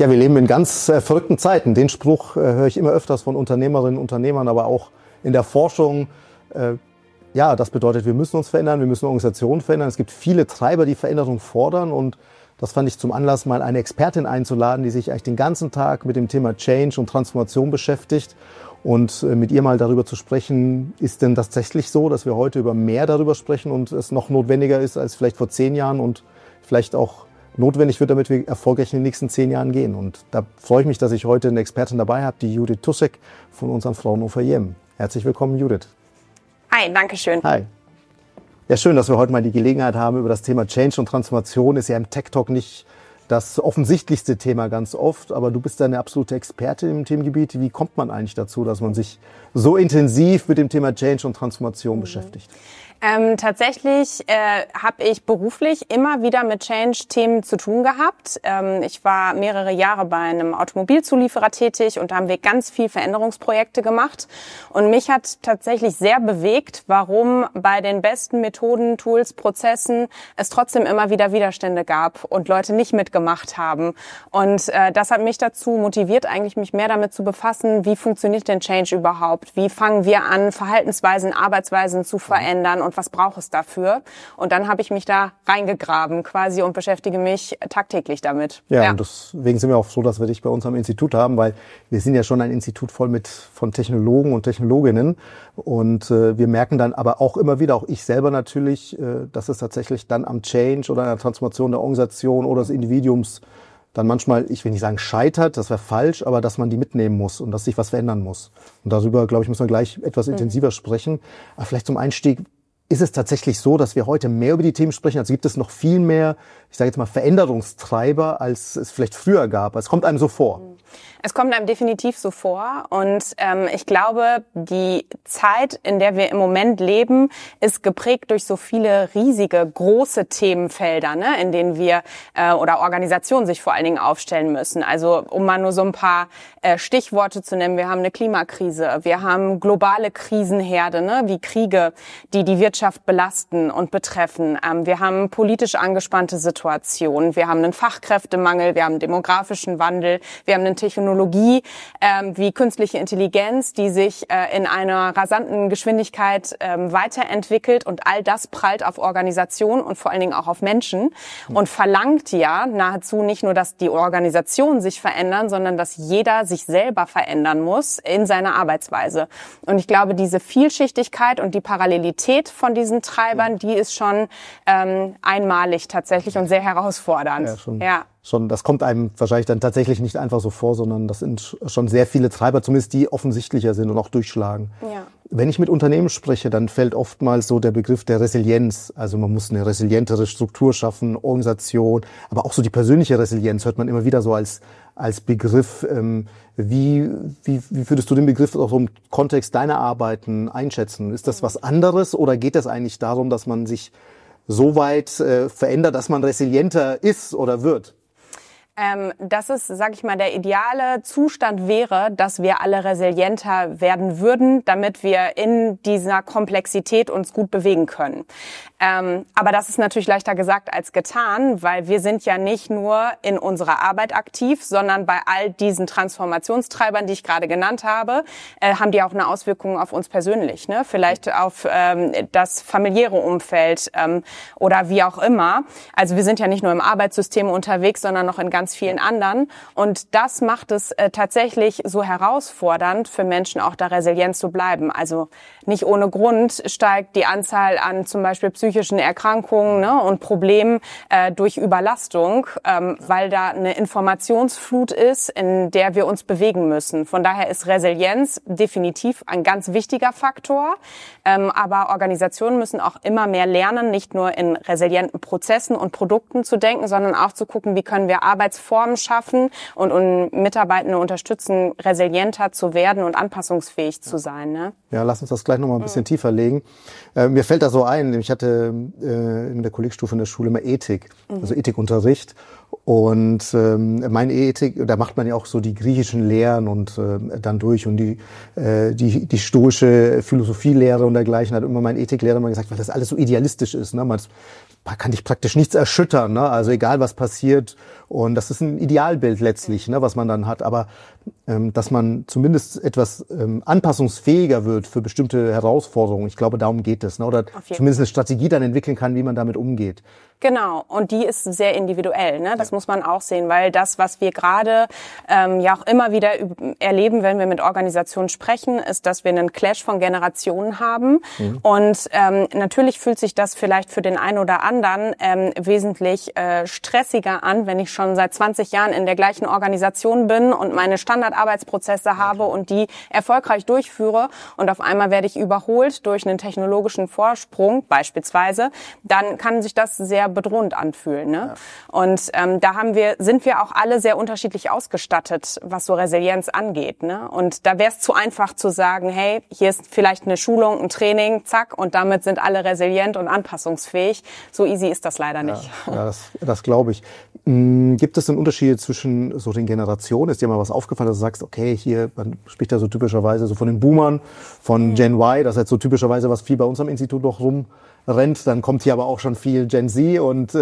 Ja, wir leben in ganz verrückten Zeiten. Den Spruch höre ich immer öfters von Unternehmerinnen und Unternehmern, aber auch in der Forschung. Ja, das bedeutet, wir müssen uns verändern, wir müssen Organisationen verändern. Es gibt viele Treiber, die Veränderung fordern, und das fand ich zum Anlass, mal eine Expertin einzuladen, die sich eigentlich den ganzen Tag mit dem Thema Change und Transformation beschäftigt. Und mit ihr mal darüber zu sprechen, ist denn tatsächlich so, dass wir heute über mehr darüber sprechen und es noch notwendiger ist als vielleicht vor 10 Jahren und vielleicht auch notwendig wird, damit wir erfolgreich in den nächsten 10 Jahren gehen. Und da freue ich mich, dass ich heute eine Expertin dabei habe, die Judith Tuschek von unserem Fraunhofer IM. Herzlich willkommen, Judith. Hi, danke schön. Hi. Ja, schön, dass wir heute mal die Gelegenheit haben, über das Thema Change und Transformation. Ist ja im Tech Talk nicht das offensichtlichste Thema ganz oft, aber du bist ja eine absolute Expertin im Themengebiet. Wie kommt man eigentlich dazu, dass man sich so intensiv mit dem Thema Change und Transformation beschäftigt? Tatsächlich habe ich beruflich immer wieder mit Change-Themen zu tun gehabt. Ich war mehrere Jahre bei einem Automobilzulieferer tätig und da haben wir ganz viel Veränderungsprojekte gemacht. Und mich hat tatsächlich sehr bewegt, warum bei den besten Methoden, Tools, Prozessen es trotzdem immer wieder Widerstände gab und Leute nicht mitgemacht haben. Und das hat mich dazu motiviert, eigentlich mich mehr damit zu befassen, wie funktioniert denn Change überhaupt? Wie fangen wir an, Verhaltensweisen, Arbeitsweisen zu verändern? Und was braucht es dafür? Und dann habe ich mich da reingegraben quasi und beschäftige mich tagtäglich damit. Ja, und deswegen sind wir auch froh, dass wir dich bei uns am Institut haben, weil wir sind ja schon ein Institut voll von Technologen und Technologinnen. Und wir merken dann aber auch immer wieder, auch ich selber natürlich, dass es tatsächlich dann am Change oder an der Transformation der Organisation oder des Individuums dann manchmal, ich will nicht sagen scheitert, das wäre falsch, aber dass man die mitnehmen muss und dass sich was verändern muss. Und darüber, glaube ich, müssen wir gleich etwas intensiver sprechen. Aber vielleicht zum Einstieg: Ist es tatsächlich so, dass wir heute mehr über die Themen sprechen? Also gibt es noch viel mehr, ich sage jetzt mal, Veränderungstreiber, als es vielleicht früher gab? Es kommt einem so vor. Es kommt einem definitiv so vor, und ich glaube, die Zeit, in der wir im Moment leben, ist geprägt durch so viele riesige, große Themenfelder, ne, in denen wir oder Organisationen sich vor allen Dingen aufstellen müssen. Also um mal nur so ein paar Stichworte zu nennen: Wir haben eine Klimakrise, wir haben globale Krisenherde, ne, wie Kriege, die die Wirtschaft belasten und betreffen. Wir haben politisch angespannte Situationen, wir haben einen Fachkräftemangel, wir haben einen demografischen Wandel, wir haben eine Technologie wie künstliche Intelligenz, die sich in einer rasanten Geschwindigkeit weiterentwickelt, und all das prallt auf Organisationen und vor allen Dingen auch auf Menschen und verlangt ja nahezu nicht nur, dass die Organisationen sich verändern, sondern dass jeder sich selber verändern muss in seiner Arbeitsweise. Und ich glaube, diese Vielschichtigkeit und die Parallelität von diesen Treibern, die ist schon einmalig tatsächlich und sehr herausfordernd. Ja, schon, das kommt einem wahrscheinlich dann tatsächlich nicht einfach so vor, sondern das sind schon sehr viele Treiber, zumindest die offensichtlicher sind und auch durchschlagen. Ja. Wenn ich mit Unternehmen spreche, dann fällt oftmals so der Begriff der Resilienz. Also man muss eine resilientere Struktur schaffen, Organisation, aber auch so die persönliche Resilienz hört man immer wieder so als Begriff. Wie würdest du den Begriff auch so im Kontext deiner Arbeiten einschätzen? Ist das was anderes, oder geht es eigentlich darum, dass man sich so weit verändert, dass man resilienter ist oder wird? Das ist, sag ich mal, der ideale Zustand wäre, dass wir alle resilienter werden würden, damit wir in dieser Komplexität uns gut bewegen können. Aber das ist natürlich leichter gesagt als getan, weil wir sind ja nicht nur in unserer Arbeit aktiv, sondern bei all diesen Transformationstreibern, die ich gerade genannt habe, haben die auch eine Auswirkung auf uns persönlich, ne? Vielleicht auf das familiäre Umfeld oder wie auch immer. Also wir sind ja nicht nur im Arbeitssystem unterwegs, sondern noch in ganz vielen anderen. Und das macht es tatsächlich so herausfordernd für Menschen, auch da resilient zu bleiben. Also nicht ohne Grund steigt die Anzahl an zum Beispiel psychischen Erkrankungen, ne, und Problemen durch Überlastung, weil da eine Informationsflut ist, in der wir uns bewegen müssen. Von daher ist Resilienz definitiv ein ganz wichtiger Faktor. Aber Organisationen müssen auch immer mehr lernen, nicht nur in resilienten Prozessen und Produkten zu denken, sondern auch zu gucken, wie können wir Arbeitsformen schaffen und Mitarbeitende unterstützen, resilienter zu werden und anpassungsfähig zu sein. Ne? Ja, lass uns das gleich nochmal ein bisschen tiefer legen. Mir fällt da so ein, ich hatte in der Kollegstufe in der Schule immer Ethik, also Ethikunterricht. Und meine Ethik, da macht man ja auch so die griechischen Lehren und dann durch und die stoische Philosophielehre und dergleichen hat immer mein Ethiklehrer immer gesagt, weil das alles so idealistisch ist. Ne? Man kann dich praktisch nichts erschüttern, ne? Also egal was passiert. Und das ist ein Idealbild letztlich, ne, was man dann hat. Aber dass man zumindest etwas anpassungsfähiger wird für bestimmte Herausforderungen, ich glaube, darum geht es. Ne? Oder zumindest eine Strategie dann entwickeln kann, wie man damit umgeht. Genau, und die ist sehr individuell, ne? Das muss man auch sehen, weil das, was wir gerade ja auch immer wieder erleben, wenn wir mit Organisationen sprechen, ist, dass wir einen Clash von Generationen haben. Und natürlich fühlt sich das vielleicht für den einen oder anderen wesentlich stressiger an, wenn ich schon seit 20 Jahren in der gleichen Organisation bin und meine Standardarbeitsprozesse habe und die erfolgreich durchführe und auf einmal werde ich überholt durch einen technologischen Vorsprung beispielsweise, dann kann sich das sehr bedrohend anfühlen. Ne? Ja. Und da sind wir auch alle sehr unterschiedlich ausgestattet, was so Resilienz angeht. Ne? Und da wäre es zu einfach zu sagen, hey, hier ist vielleicht eine Schulung, ein Training, zack, und damit sind alle resilient und anpassungsfähig. So easy ist das leider nicht. Ja, das glaube ich. Gibt es denn Unterschiede zwischen so den Generationen? Ist dir mal was aufgefallen, dass du sagst, okay, hier, man spricht ja so typischerweise so von den Boomern, von Gen Y, das ist jetzt so typischerweise, was viel bei uns am Institut noch rumrennt. Dann kommt hier aber auch schon viel Gen Z und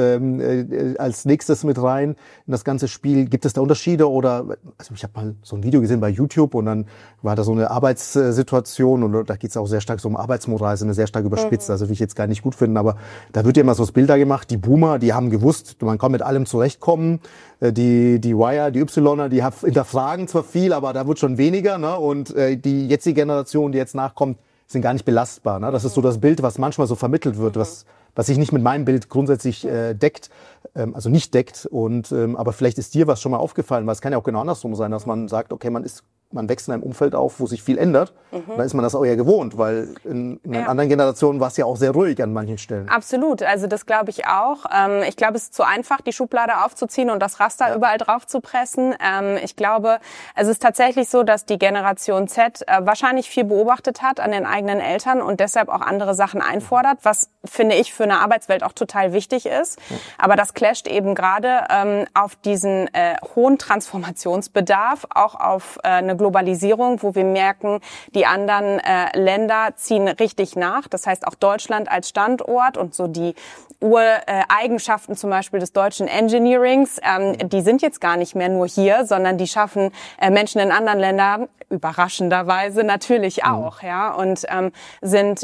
als nächstes mit rein in das ganze Spiel. Gibt es da Unterschiede? Oder, also ich habe mal so ein Video gesehen bei YouTube und dann war da so eine Arbeitssituation und da geht es auch sehr stark so um Arbeitsmoral, ist eine sehr stark überspitzt, also will ich jetzt gar nicht gut finden, aber da wird ja immer so das Bilder gemacht, die Boomer, die haben gewusst, man kann mit allem zurechtkommen, die Wire, die Ypsiloner, die hinterfragen zwar viel, aber da wird schon weniger, ne? Und die jetzige Generation, die jetzt nachkommt, sind gar nicht belastbar. Ne? Das ist so das Bild, was manchmal so vermittelt wird, was sich nicht mit meinem Bild grundsätzlich deckt, also nicht deckt. Und aber vielleicht ist dir was schon mal aufgefallen, weil es kann ja auch genau andersrum sein, dass man sagt, okay, man wächst in einem Umfeld auf, wo sich viel ändert. Dann ist man das auch eher gewohnt, weil in anderen Generationen war es ja auch sehr ruhig an manchen Stellen. Absolut, also das glaube ich auch. Ich glaube, es ist zu einfach, die Schublade aufzuziehen und das Raster überall drauf zu pressen. Ich glaube, es ist tatsächlich so, dass die Generation Z wahrscheinlich viel beobachtet hat an den eigenen Eltern und deshalb auch andere Sachen einfordert, was, finde ich, für eine Arbeitswelt auch total wichtig ist. Aber das clasht eben gerade auf diesen hohen Transformationsbedarf, auch auf eine Globalisierung, wo wir merken, die anderen Länder ziehen richtig nach. Das heißt auch Deutschland als Standort und so die Ureigenschaften zum Beispiel des deutschen Engineerings, die sind jetzt gar nicht mehr nur hier, sondern die schaffen Menschen in anderen Ländern überraschenderweise natürlich auch, ja, und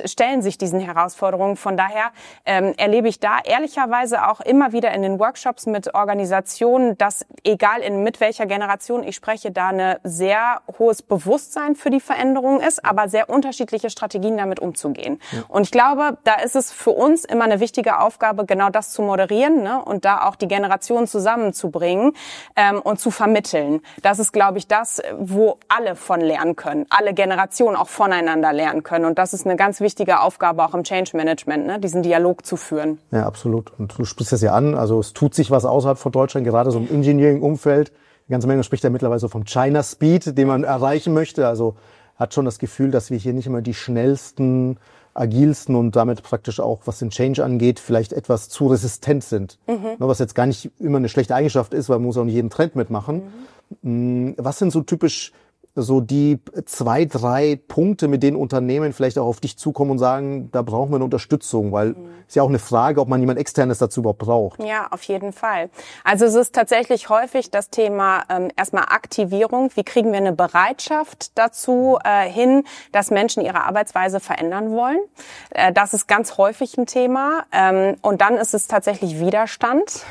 stellen sich diesen Herausforderungen. Von daher erlebe ich da ehrlicherweise auch immer wieder in den Workshops mit Organisationen, dass egal mit welcher Generation ich spreche, da eine sehr hohes Bewusstsein für die Veränderung ist, aber sehr unterschiedliche Strategien damit umzugehen. Ja. Und ich glaube, da ist es für uns immer eine wichtige Aufgabe, genau das zu moderieren, ne, und da auch die Generationen zusammenzubringen und zu vermitteln. Das ist, glaube ich, das, wo alle von lernen können, alle Generationen auch voneinander lernen können. Und das ist eine ganz wichtige Aufgabe auch im Change Management, ne, diesen Dialog zu führen. Ja, absolut. Und du sprichst das ja an, also es tut sich was außerhalb von Deutschland, gerade so im Engineering-Umfeld. Die ganze Menge spricht ja mittlerweile so vom China Speed, den man erreichen möchte. Also hat schon das Gefühl, dass wir hier nicht immer die schnellsten, agilsten und damit praktisch auch, was den Change angeht, vielleicht etwas zu resistent sind. Was jetzt gar nicht immer eine schlechte Eigenschaft ist, weil man muss auch nicht jeden Trend mitmachen. Was sind so typisch so die 2, 3 Punkte, mit denen Unternehmen vielleicht auch auf dich zukommen und sagen, da brauchen wir eine Unterstützung, weil ist ja auch eine Frage, ob man jemand Externes dazu überhaupt braucht. Ja, auf jeden Fall. Also es ist tatsächlich häufig das Thema erstmal Aktivierung. Wie kriegen wir eine Bereitschaft dazu hin, dass Menschen ihre Arbeitsweise verändern wollen? Das ist ganz häufig ein Thema. Und dann ist es tatsächlich Widerstand,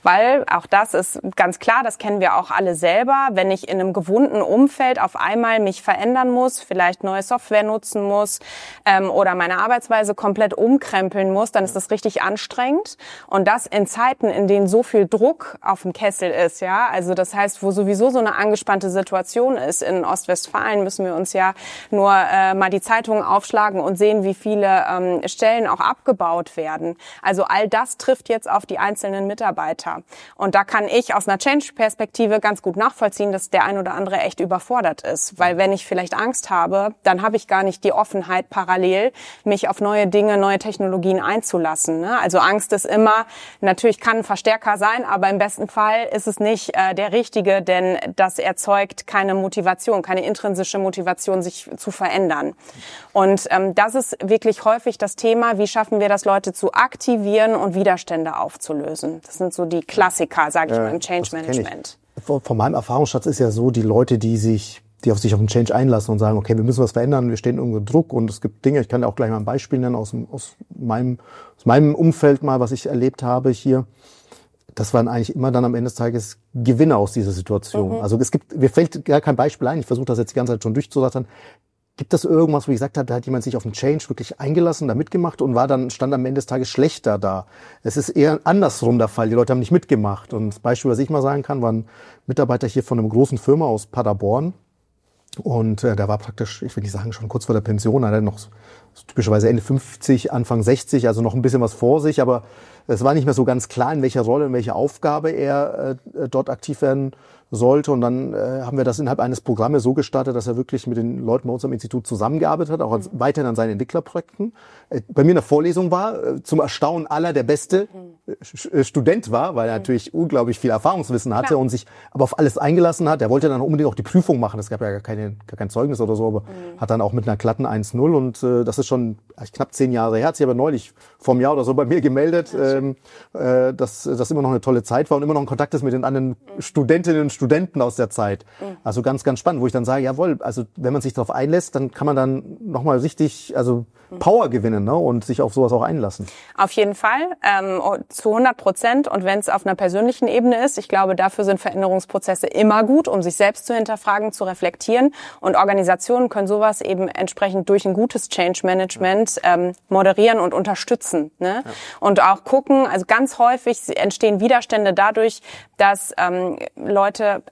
weil auch das ist ganz klar, das kennen wir auch alle selber. Wenn ich in einem gewohnten Umfeld auf einmal mich verändern muss, vielleicht neue Software nutzen muss oder meine Arbeitsweise komplett umkrempeln muss, dann ist das richtig anstrengend. Und das in Zeiten, in denen so viel Druck auf dem Kessel ist, ja, also das heißt, wo sowieso so eine angespannte Situation ist. In Ostwestfalen müssen wir uns ja nur mal die Zeitungen aufschlagen und sehen, wie viele Stellen auch abgebaut werden. Also all das trifft jetzt auf die einzelnen Mitarbeiter. Und da kann ich aus einer Change-Perspektive ganz gut nachvollziehen, dass der ein oder andere echt überfordert gefordert ist. Weil wenn ich vielleicht Angst habe, dann habe ich gar nicht die Offenheit, parallel mich auf neue Dinge, neue Technologien einzulassen. Ne? Also Angst ist immer, natürlich kann ein Verstärker sein, aber im besten Fall ist es nicht der richtige, denn das erzeugt keine Motivation, keine intrinsische Motivation, sich zu verändern. Und das ist wirklich häufig das Thema, wie schaffen wir das, Leute zu aktivieren und Widerstände aufzulösen. Das sind so die Klassiker, sage ich mal, im Change Management. Von meinem Erfahrungsschatz ist ja so, die Leute, die auf sich auf den Change einlassen und sagen, okay, wir müssen was verändern, wir stehen unter Druck und es gibt Dinge, ich kann ja auch gleich mal ein Beispiel nennen aus meinem Umfeld mal, was ich erlebt habe hier. Das waren eigentlich immer dann am Ende des Tages Gewinner aus dieser Situation. Also mir fällt gar kein Beispiel ein, ich versuche das jetzt die ganze Zeit schon durchzurattern. Gibt es irgendwas, wo ich gesagt habe, da hat jemand sich auf den Change wirklich eingelassen, da mitgemacht und stand am Ende des Tages schlechter da? Es ist eher andersrum der Fall. Die Leute haben nicht mitgemacht. Und das Beispiel, was ich mal sagen kann, war ein Mitarbeiter hier von einer großen Firma aus Paderborn. Und der war praktisch, ich will nicht sagen, schon kurz vor der Pension, er hatte noch typischerweise Ende 50, Anfang 60, also noch ein bisschen was vor sich, aber es war nicht mehr so ganz klar, in welcher Rolle, in welcher Aufgabe er dort aktiv werden sollte. Und dann haben wir das innerhalb eines Programmes so gestartet, dass er wirklich mit den Leuten bei uns am Institut zusammengearbeitet hat, auch weiterhin an seinen Entwicklerprojekten. Bei mir in der Vorlesung war, zum Erstaunen aller, der beste Student war, weil er natürlich unglaublich viel Erfahrungswissen hatte und sich aber auf alles eingelassen hat. Er wollte dann unbedingt auch die Prüfung machen. Es gab ja gar kein Zeugnis oder so, aber hat dann auch mit einer glatten 1-0 und das ist schon knapp 10 Jahre her. Hat sich aber neulich vor einem Jahr oder so bei mir gemeldet, dass das immer noch eine tolle Zeit war und immer noch in Kontakt ist mit den anderen Studentinnen und Studenten aus der Zeit. Also ganz, ganz spannend, wo ich dann sage, jawohl, also wenn man sich darauf einlässt, dann kann man dann nochmal richtig, Power gewinnen, ne, und sich auf sowas auch einlassen. Auf jeden Fall, zu 100%. Und wenn es auf einer persönlichen Ebene ist, ich glaube, dafür sind Veränderungsprozesse immer gut, um sich selbst zu hinterfragen, zu reflektieren. Und Organisationen können sowas eben entsprechend durch ein gutes Change Management moderieren und unterstützen. Ne? Ja. Und auch gucken, also ganz häufig entstehen Widerstände dadurch, dass Leute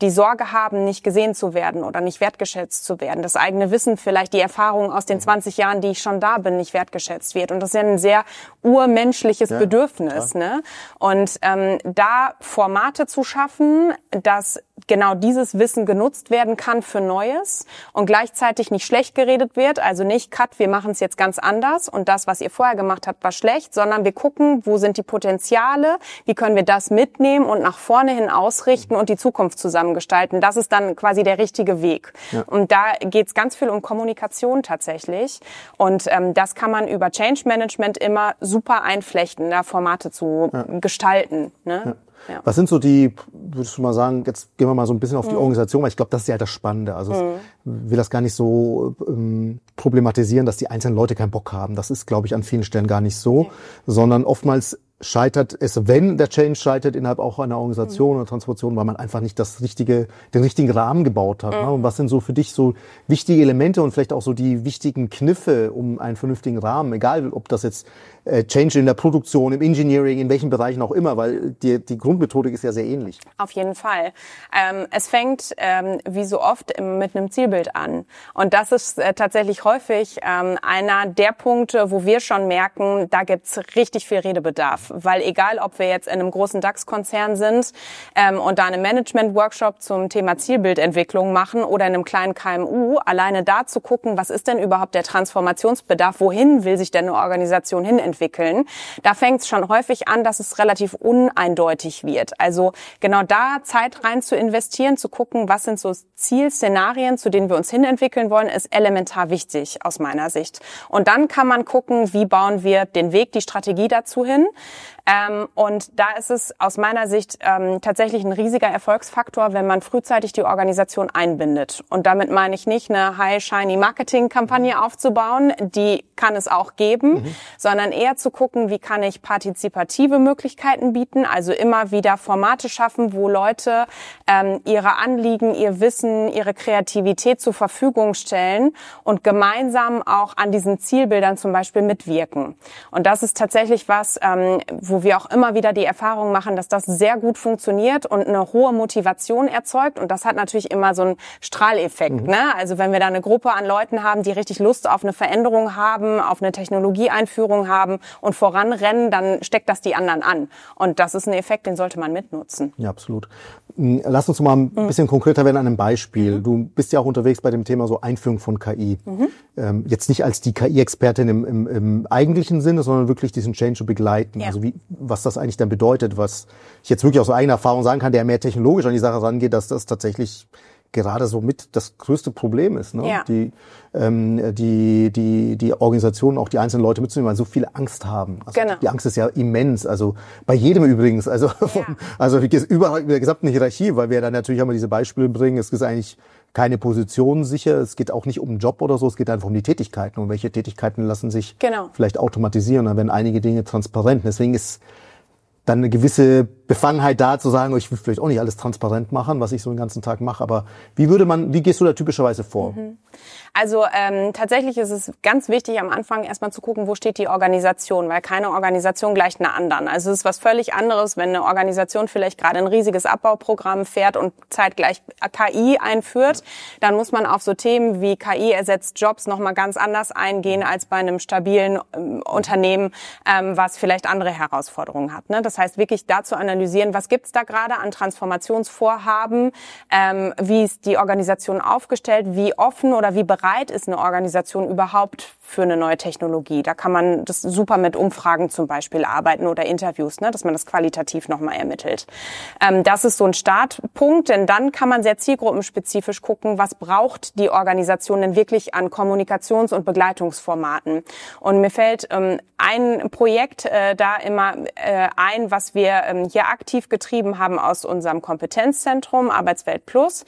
die Sorge haben, nicht gesehen zu werden oder nicht wertgeschätzt zu werden. Das eigene Wissen, vielleicht die Erfahrung aus den 20 Jahren, die ich schon da bin, nicht wertgeschätzt wird. Und das ist ja ein sehr urmenschliches Bedürfnis. Ne? Und da Formate zu schaffen, dass genau dieses Wissen genutzt werden kann für Neues und gleichzeitig nicht schlecht geredet wird. Also nicht, Cut, wir machen es jetzt ganz anders und das, was ihr vorher gemacht habt, war schlecht, sondern wir gucken, wo sind die Potenziale, wie können wir das mitnehmen und nach vorne hin ausrichten und die Zukunft zusammengestalten. Das ist dann quasi der richtige Weg. Ja. Und da geht es ganz viel um Kommunikation tatsächlich. Und das kann man über Change Management immer super einflechten, da Formate zu gestalten. Ne? Ja. Ja. Was sind so die, würdest du mal sagen, jetzt gehen wir mal so ein bisschen auf die Organisation, weil ich glaube, das ist ja das Spannende. Also ich will das gar nicht so problematisieren, dass die einzelnen Leute keinen Bock haben. Das ist, glaube ich, an vielen Stellen gar nicht so, sondern oftmals scheitert es, wenn der Change scheitert, innerhalb auch einer Organisation oder Transformation, weil man einfach nicht den richtigen Rahmen gebaut hat. Ne? Und was sind so für dich so wichtige Elemente und vielleicht auch so die wichtigen Kniffe um einen vernünftigen Rahmen, egal ob das jetzt Change in der Produktion, im Engineering, in welchen Bereichen auch immer, weil die Grundmethodik ist ja sehr ähnlich. Auf jeden Fall. Es fängt wie so oft mit einem Zielbild an. Und das ist tatsächlich häufig einer der Punkte, wo wir schon merken, da gibt's richtig viel Redebedarf. Weil egal, ob wir jetzt in einem großen DAX-Konzern sind und da einen Management-Workshop zum Thema Zielbildentwicklung machen oder in einem kleinen KMU, alleine da zu gucken, was ist denn überhaupt der Transformationsbedarf, wohin will sich denn eine Organisation hin entwickeln, da fängt es schon häufig an, dass es relativ uneindeutig wird. Also genau da Zeit rein zu investieren, zu gucken, was sind so Zielszenarien, zu denen wir uns hin entwickeln wollen, ist elementar wichtig aus meiner Sicht. Und dann kann man gucken, wie bauen wir den Weg, die Strategie dazu hin. Und da ist es aus meiner Sicht tatsächlich ein riesiger Erfolgsfaktor, wenn man frühzeitig die Organisation einbindet. Und damit meine ich nicht, eine High-Shiny-Marketing-Kampagne aufzubauen, die kann es auch geben, sondern eher zu gucken, wie kann ich partizipative Möglichkeiten bieten, also immer wieder Formate schaffen, wo Leute ihre Anliegen, ihr Wissen, ihre Kreativität zur Verfügung stellen und gemeinsam auch an diesen Zielbildern zum Beispiel mitwirken. Und das ist tatsächlich was, wo wir auch immer wieder die Erfahrung machen, dass das sehr gut funktioniert und eine hohe Motivation erzeugt. Und das hat natürlich immer so einen Strahleffekt. Ne? Also wenn wir da eine Gruppe an Leuten haben, die richtig Lust auf eine Veränderung haben, auf eine Technologieeinführung haben und voranrennen, dann steckt das die anderen an. Und das ist ein Effekt, den sollte man mitnutzen. Ja, absolut. Lass uns mal ein bisschen konkreter werden an einem Beispiel. Du bist ja auch unterwegs bei dem Thema so Einführung von KI. Jetzt nicht als die KI-Expertin im eigentlichen Sinne, sondern wirklich diesen Change zu begleiten. Ja. Also was das eigentlich dann bedeutet, was ich jetzt wirklich aus eigener Erfahrung sagen kann, der mehr technologisch an die Sache rangeht, dass das tatsächlich gerade so mit das größte Problem ist, ne? Ja. Die Organisationen, auch die einzelnen Leute mitzunehmen, weil so viele Angst haben. Also genau. Die Angst ist ja immens, also bei jedem übrigens, also überall in der gesamten Hierarchie, weil wir dann natürlich immer diese Beispiele bringen, es ist eigentlich keine Position sicher, es geht auch nicht um einen Job oder so, es geht einfach um die Tätigkeiten und welche Tätigkeiten lassen sich vielleicht automatisieren, dann werden einige Dinge transparent. Deswegen ist dann eine gewisse Befangenheit da, zu sagen, ich will vielleicht auch nicht alles transparent machen, was ich so den ganzen Tag mache, aber wie gehst du da typischerweise vor? Also tatsächlich ist es ganz wichtig, am Anfang erstmal zu gucken, wo steht die Organisation, weil keine Organisation gleicht einer anderen. Also es ist was völlig anderes, wenn eine Organisation vielleicht gerade ein riesiges Abbauprogramm fährt und zeitgleich KI einführt, dann muss man auf so Themen wie KI ersetzt Jobs nochmal ganz anders eingehen als bei einem stabilen Unternehmen, was vielleicht andere Herausforderungen hat, ne? Das heißt, wirklich dazu analysieren, was gibt's da gerade an Transformationsvorhaben, wie ist die Organisation aufgestellt, wie offen oder wie bereit ist eine Organisation überhaupt für eine neue Technologie. Da kann man das super mit Umfragen zum Beispiel arbeiten oder Interviews, ne, dass man das qualitativ nochmal ermittelt. Das ist so ein Startpunkt, denn dann kann man sehr zielgruppenspezifisch gucken, was braucht die Organisation denn wirklich an Kommunikations- und Begleitungsformaten. Und mir fällt ein Projekt da immer ein, was wir hier aktiv getrieben haben aus unserem Kompetenzzentrum Arbeitswelt Plus,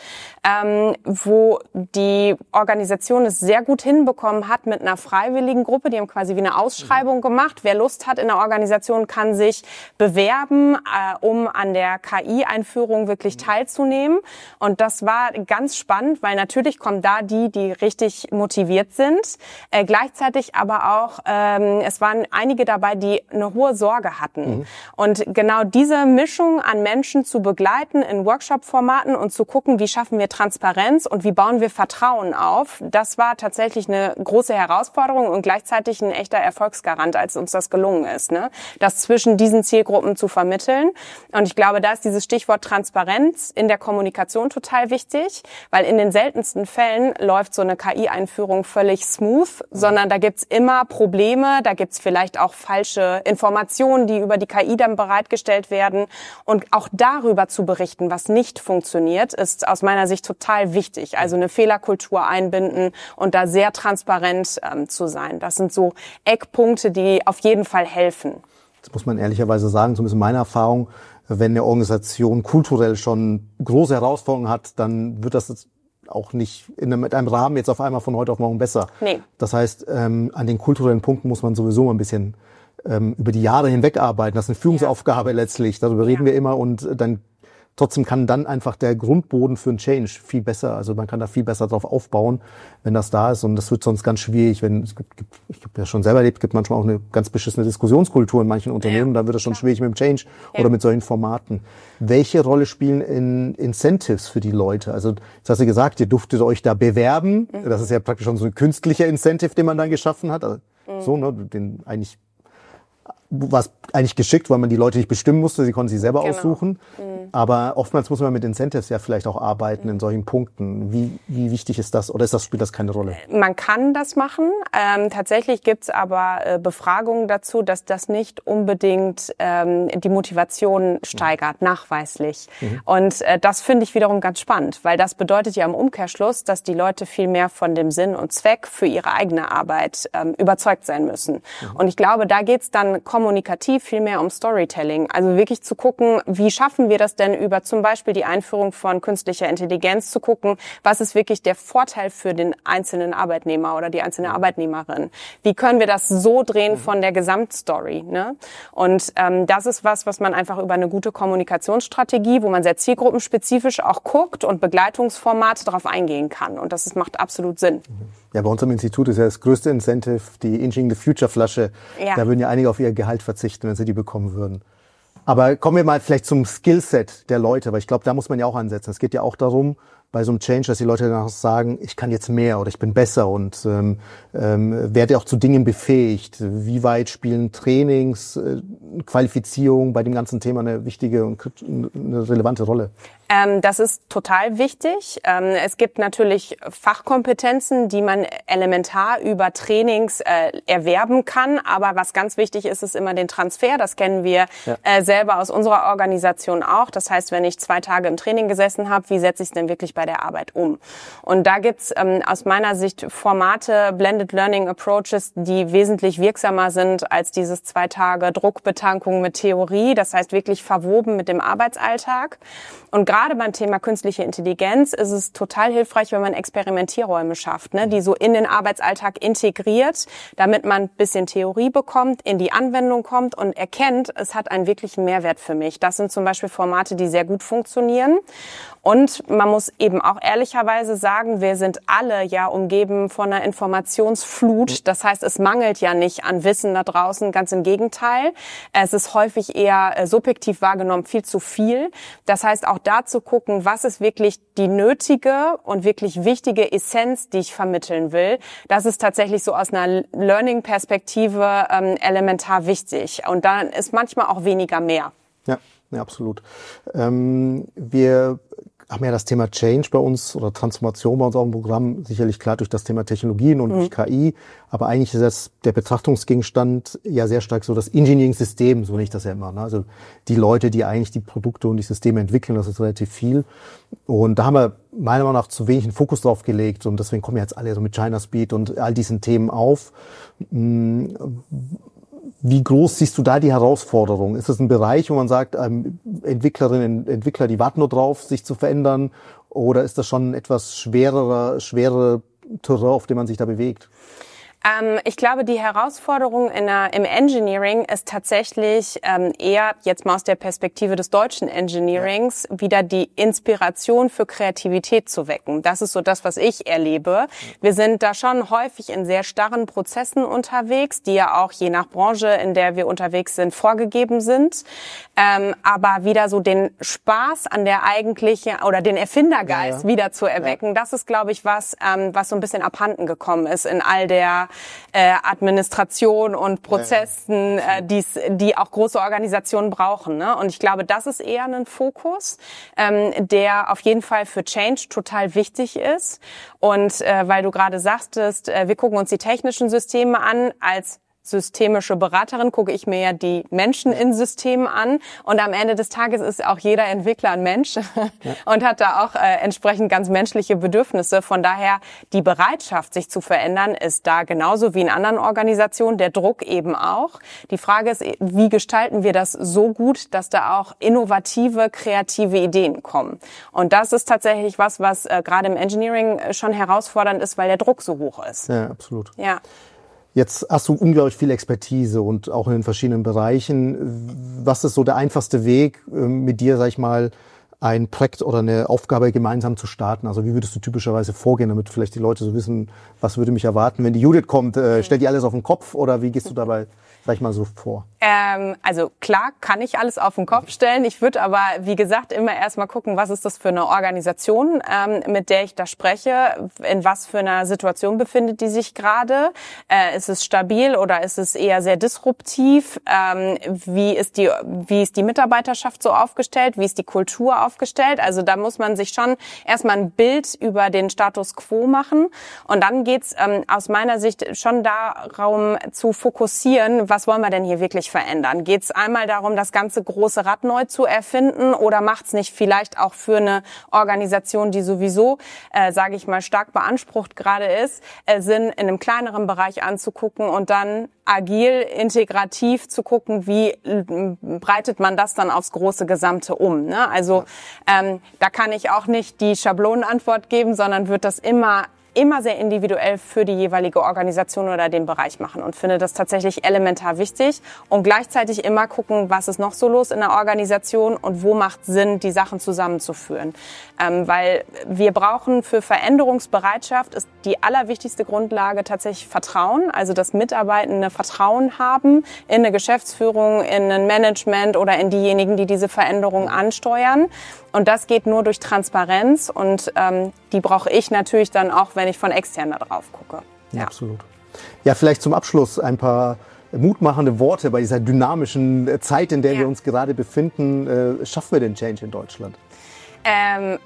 wo die Organisation es sehr gut hinbekommen hat mit einer freiwilligen Gruppe, die haben quasi wie eine Ausschreibung gemacht. Wer Lust hat in der Organisation, kann sich bewerben, um an der KI-Einführung wirklich teilzunehmen. Und das war ganz spannend, weil natürlich kommen da die richtig motiviert sind. Gleichzeitig aber auch, es waren einige dabei, die eine hohe Sorge hatten. Und genau diese Mischung an Menschen zu begleiten in Workshop-Formaten und zu gucken, wie schaffen wir Transparenz und wie bauen wir Vertrauen auf, das war tatsächlich eine große Herausforderung und gleichzeitig ein echter Erfolgsgarant, als uns das gelungen ist, ne? Das zwischen diesen Zielgruppen zu vermitteln. Und ich glaube, da ist dieses Stichwort Transparenz in der Kommunikation total wichtig, weil in den seltensten Fällen läuft so eine KI-Einführung völlig smooth, sondern da gibt's immer Probleme, da gibt's vielleicht auch falsche Informationen, die über die KI dann bereitgestellt werden. Und auch darüber zu berichten, was nicht funktioniert, ist aus meiner Sicht total wichtig. Also eine Fehlerkultur einbinden und da sehr transparent zu sein. Das sind so Eckpunkte, die auf jeden Fall helfen. Das muss man ehrlicherweise sagen, zumindest in meiner Erfahrung, wenn eine Organisation kulturell schon große Herausforderungen hat, dann wird das auch nicht mit einem Rahmen jetzt auf einmal von heute auf morgen besser. Nee. Das heißt, an den kulturellen Punkten muss man sowieso mal ein bisschen über die Jahre hinweg arbeiten. Das ist eine Führungsaufgabe letztlich. Darüber reden wir immer und dann trotzdem kann dann einfach der Grundboden für einen Change viel besser, also man kann da viel besser drauf aufbauen, wenn das da ist und das wird sonst ganz schwierig, ich habe ja schon selber erlebt, gibt manchmal auch eine ganz beschissene Diskussionskultur in manchen Unternehmen, dann wird es schon schwierig mit dem Change oder mit solchen Formaten. Welche Rolle spielen Incentives für die Leute? Also jetzt hast du gesagt, ihr durftet euch da bewerben, das ist ja praktisch schon so ein künstlicher Incentive, den man dann geschaffen hat, also so, ne, den eigentlich war es eigentlich geschickt, weil man die Leute nicht bestimmen musste, sie konnten sie selber aussuchen. Aber oftmals muss man mit Incentives ja vielleicht auch arbeiten in solchen Punkten. Wie wichtig ist das oder spielt das keine Rolle? Man kann das machen. Tatsächlich gibt's aber Befragungen dazu, dass das nicht unbedingt die Motivation steigert, nachweislich. Und das finde ich wiederum ganz spannend, weil das bedeutet ja im Umkehrschluss, dass die Leute viel mehr von dem Sinn und Zweck für ihre eigene Arbeit überzeugt sein müssen. Und ich glaube, da geht's dann kommunikativ viel mehr um Storytelling. Also wirklich zu gucken, wie schaffen wir das denn über zum Beispiel die Einführung von künstlicher Intelligenz zu gucken, was ist wirklich der Vorteil für den einzelnen Arbeitnehmer oder die einzelne Arbeitnehmerin? Wie können wir das so drehen von der Gesamtstory, ne? Und das ist was man einfach über eine gute Kommunikationsstrategie, wo man sehr zielgruppenspezifisch auch guckt und Begleitungsformate darauf eingehen kann. Und das macht absolut Sinn. Ja, bei uns am Institut ist ja das größte Incentive die Inching the Future Flasche. Ja. Da würden ja einige auf ihr Gehalt verzichten, wenn sie die bekommen würden. Aber kommen wir mal vielleicht zum Skillset der Leute, weil ich glaube, da muss man ja auch ansetzen. Es geht ja auch darum, bei so einem Change, dass die Leute danach sagen, ich kann jetzt mehr oder ich bin besser und werde auch zu Dingen befähigt. Wie weit spielen Trainings, Qualifizierung bei dem ganzen Thema eine wichtige und eine relevante Rolle? Das ist total wichtig. Es gibt natürlich Fachkompetenzen, die man elementar über Trainings erwerben kann. Aber was ganz wichtig ist, ist immer den Transfer. Das kennen wir selber aus unserer Organisation auch. Das heißt, wenn ich 2 Tage im Training gesessen habe, wie setze ich es denn wirklich bei der Arbeit um? Und da gibt's aus meiner Sicht Formate, Blended Learning Approaches, die wesentlich wirksamer sind als dieses 2 Tage Druckbetankung mit Theorie. Das heißt, wirklich verwoben mit dem Arbeitsalltag. Und gerade beim Thema künstliche Intelligenz ist es total hilfreich, wenn man Experimentierräume schafft, ne, die so in den Arbeitsalltag integriert, damit man ein bisschen Theorie bekommt, in die Anwendung kommt und erkennt, es hat einen wirklichen Mehrwert für mich. Das sind zum Beispiel Formate, die sehr gut funktionieren. Und man muss eben auch ehrlicherweise sagen, wir sind alle ja umgeben von einer Informationsflut. Das heißt, es mangelt ja nicht an Wissen da draußen, ganz im Gegenteil. Es ist häufig eher subjektiv wahrgenommen viel zu viel. Das heißt, auch da zu gucken, was ist wirklich die nötige und wirklich wichtige Essenz, die ich vermitteln will. Das ist tatsächlich so aus einer Learning-Perspektive elementar wichtig. Und dann ist manchmal auch weniger mehr. Ja, absolut. Wir haben ja das Thema Change bei uns oder Transformation bei uns auch im Programm, sicherlich klar durch das Thema Technologien und durch KI, aber eigentlich ist das der Betrachtungsgegenstand ja sehr stark so das Engineering-System, so nenne ich das ja immer. Ne? Also die Leute, die eigentlich die Produkte und die Systeme entwickeln, das ist relativ viel. Und da haben wir meiner Meinung nach zu wenig einen Fokus drauf gelegt und deswegen kommen jetzt alle so mit China Speed und all diesen Themen auf. Wie groß siehst du da die Herausforderung? Ist es ein Bereich, wo man sagt, Entwicklerinnen und Entwickler, die warten nur drauf, sich zu verändern? Oder ist das schon etwas schwerere Terrain, auf dem man sich da bewegt? Ich glaube, die Herausforderung im Engineering ist tatsächlich eher, jetzt mal aus der Perspektive des deutschen Engineerings, wieder die Inspiration für Kreativität zu wecken. Das ist so das, was ich erlebe. Wir sind da schon häufig in sehr starren Prozessen unterwegs, die ja auch je nach Branche, in der wir unterwegs sind, vorgegeben sind. Aber wieder so den Spaß an der eigentlichen oder den Erfindergeist wieder zu erwecken, das ist, glaube ich, was so ein bisschen abhanden gekommen ist in all der Administration und Prozessen, die auch große Organisationen brauchen. Ne? Und ich glaube, das ist eher ein Fokus, der auf jeden Fall für Change total wichtig ist. Und weil du gerade sagtest, wir gucken uns die technischen Systeme an als systemische Beraterin, gucke ich mir ja die Menschen in Systemen an und am Ende des Tages ist auch jeder Entwickler ein Mensch und hat da auch entsprechend ganz menschliche Bedürfnisse. Von daher die Bereitschaft, sich zu verändern, ist da genauso wie in anderen Organisationen, der Druck eben auch. Die Frage ist, wie gestalten wir das so gut, dass da auch innovative, kreative Ideen kommen? Und das ist tatsächlich was gerade im Engineering schon herausfordernd ist, weil der Druck so hoch ist. Ja, absolut. Ja. Jetzt hast du unglaublich viel Expertise und auch in den verschiedenen Bereichen. Was ist so der einfachste Weg, mit dir, sag ich mal, ein Projekt oder eine Aufgabe gemeinsam zu starten? Also wie würdest du typischerweise vorgehen, damit vielleicht die Leute so wissen, was würde mich erwarten, wenn die Judith kommt? Stellt die alles auf den Kopf oder wie gehst du dabei, sag ich mal, so vor? Also klar kann ich alles auf den Kopf stellen. Ich würde aber, wie gesagt, immer erstmal gucken, was ist das für eine Organisation, mit der ich da spreche, in was für einer Situation befindet die sich gerade. Ist es stabil oder ist es eher sehr disruptiv? Wie ist die Mitarbeiterschaft so aufgestellt? Wie ist die Kultur aufgestellt? Also da muss man sich schon erstmal ein Bild über den Status quo machen. Und dann geht's aus meiner Sicht schon darum zu fokussieren, was wollen wir denn hier wirklich verändern? Geht es einmal darum, das ganze große Rad neu zu erfinden oder macht es nicht vielleicht auch für eine Organisation, die sowieso, sage ich mal, stark beansprucht gerade ist, Sinn, in einem kleineren Bereich anzugucken und dann agil, integrativ zu gucken, wie breitet man das dann aufs große Gesamte um. Ne? Also da kann ich auch nicht die Schablonenantwort geben, sondern wird das immer sehr individuell für die jeweilige Organisation oder den Bereich machen und finde das tatsächlich elementar wichtig und gleichzeitig immer gucken, was ist noch so los in der Organisation und wo macht Sinn, die Sachen zusammenzuführen. Weil wir brauchen für Veränderungsbereitschaft ist die allerwichtigste Grundlage tatsächlich Vertrauen, also dass Mitarbeitende Vertrauen haben in eine Geschäftsführung, in ein Management oder in diejenigen, die diese Veränderung ansteuern. Und das geht nur durch Transparenz und die brauche ich natürlich dann auch, wenn ich von extern da drauf gucke. Ja, absolut. Ja, vielleicht zum Abschluss ein paar mutmachende Worte bei dieser dynamischen Zeit, in der wir uns gerade befinden. Schaffen wir den Change in Deutschland?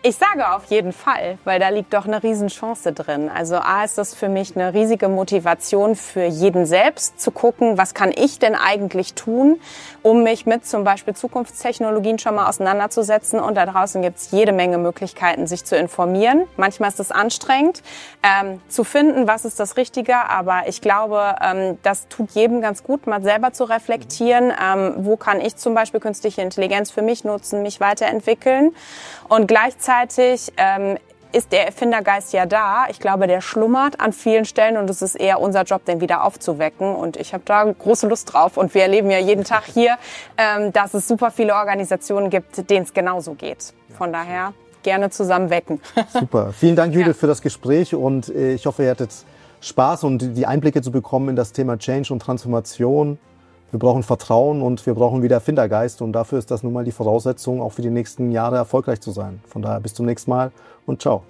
Ich sage auf jeden Fall, weil da liegt doch eine Riesenchance drin. Also A ist das für mich eine riesige Motivation für jeden selbst, zu gucken, was kann ich denn eigentlich tun, um mich mit zum Beispiel Zukunftstechnologien schon mal auseinanderzusetzen. Und da draußen gibt es jede Menge Möglichkeiten, sich zu informieren. Manchmal ist es anstrengend, zu finden, was ist das Richtige. Aber ich glaube, das tut jedem ganz gut, mal selber zu reflektieren. Wo kann ich zum Beispiel künstliche Intelligenz für mich nutzen, mich weiterentwickeln? Und gleichzeitig ist der Erfindergeist ja da. Ich glaube, der schlummert an vielen Stellen und es ist eher unser Job, den wieder aufzuwecken. Und ich habe da große Lust drauf. Und wir erleben ja jeden Tag hier, dass es super viele Organisationen gibt, denen es genauso geht. Von daher gerne zusammen wecken. Super. Vielen Dank, Judith, für das Gespräch. Und ich hoffe, ihr hattet Spaß und die Einblicke zu bekommen in das Thema Change und Transformation. Wir brauchen Vertrauen und wir brauchen wieder Erfindergeist und dafür ist das nun mal die Voraussetzung, auch für die nächsten Jahre erfolgreich zu sein. Von daher bis zum nächsten Mal und ciao.